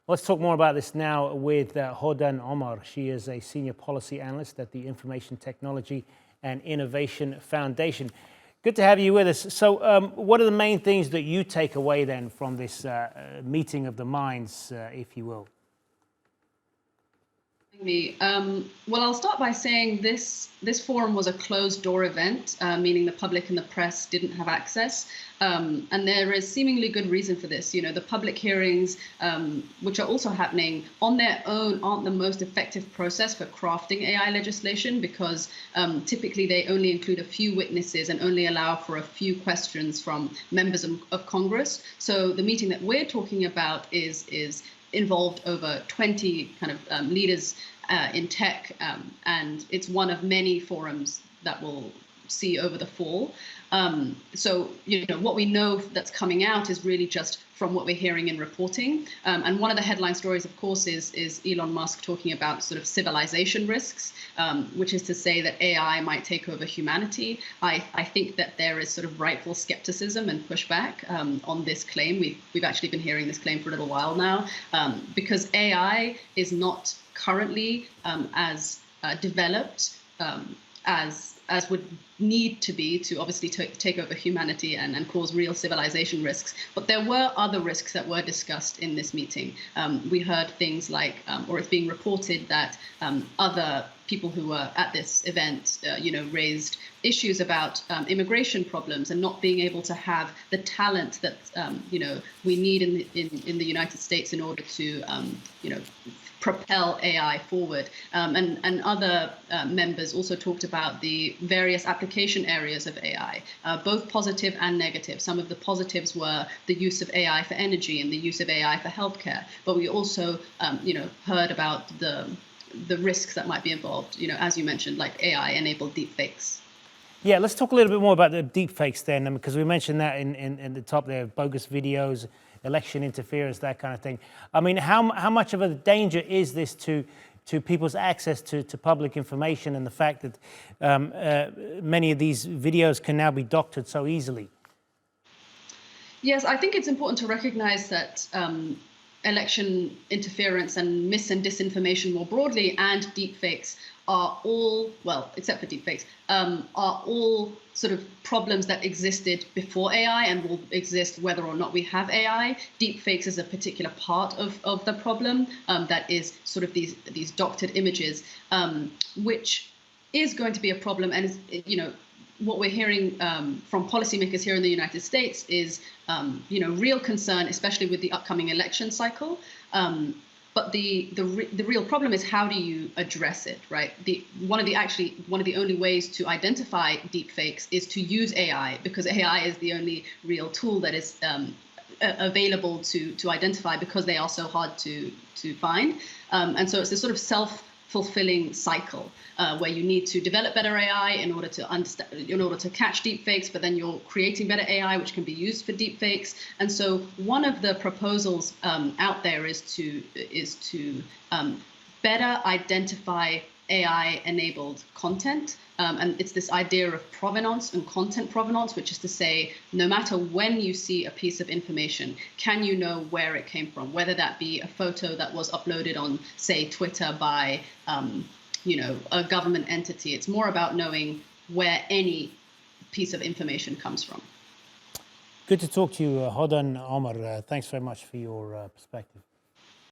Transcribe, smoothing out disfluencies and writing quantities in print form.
Let's talk more about this now with Hodan Omaar. She is a senior policy analyst at the Information Technology and Innovation Foundation. Good to have you with us. So what are the main things that you take away then from this meeting of the minds, if you will? Well, I'll start by saying this forum was a closed-door event, meaning the public and the press didn't have access. And there is seemingly good reason for this. You know, the public hearings, which are also happening on their own, aren't the most effective process for crafting AI legislation because typically they only include a few witnesses and only allow for a few questions from members of Congress. So the meeting that we're talking about is involved over 20 kind of leaders in tech, and it's one of many forums that we'll see over the fall. So, you know, what we know that's coming out is really just from what we're hearing in reporting. And one of the headline stories, of course, is Elon Musk talking about sort of civilization risks, which is to say that AI might take over humanity. I think that there is sort of rightful skepticism and pushback on this claim. We've actually been hearing this claim for a little while now, because AI is not currently as developed as would need to be to obviously take over humanity and cause real civilization risks. But there were other risks that were discussed in this meeting. We heard things like, or it's being reported that other people who were at this event, raised issues about immigration problems and not being able to have the talent that we need in the United States in order to propel AI forward. And other members also talked about the various application areas of AI, both positive and negative. Some of the positives were the use of AI for energy and the use of AI for healthcare. But we also, heard about the risks that might be involved, as you mentioned, like AI-enabled deepfakes. Yeah, let's talk a little bit more about the deepfakes then, because we mentioned that in the top there, bogus videos, election interference, that kind of thing. I mean, how much of a danger is this to people's access to public information and the fact that many of these videos can now be doctored so easily? Yes, I think it's important to recognize that election interference and mis and disinformation more broadly and deepfakes are all, well, except for deepfakes, are all sort of problems that existed before AI and will exist whether or not we have AI. Deepfakes is a particular part of the problem that is sort of these doctored images, which is going to be a problem. And, what we're hearing from policymakers here in the United States is, real concern, especially with the upcoming election cycle. But the real problem is, how do you address it, right? One of the only ways to identify deepfakes is to use AI, because AI is the only real tool that is available to identify, because they are so hard to find. And so it's a sort of self-fulfilling cycle where you need to develop better AI in order to catch deepfakes, but then you're creating better AI which can be used for deepfakes. And so one of the proposals out there is to better identify AI-enabled content. And it's this idea of provenance and content provenance, which is to say, no matter when you see a piece of information, can you know where it came from, whether that be a photo that was uploaded on, say, Twitter by, a government entity. It's more about knowing where any piece of information comes from. Good to talk to you, Hodan Omaar. Thanks very much for your perspective.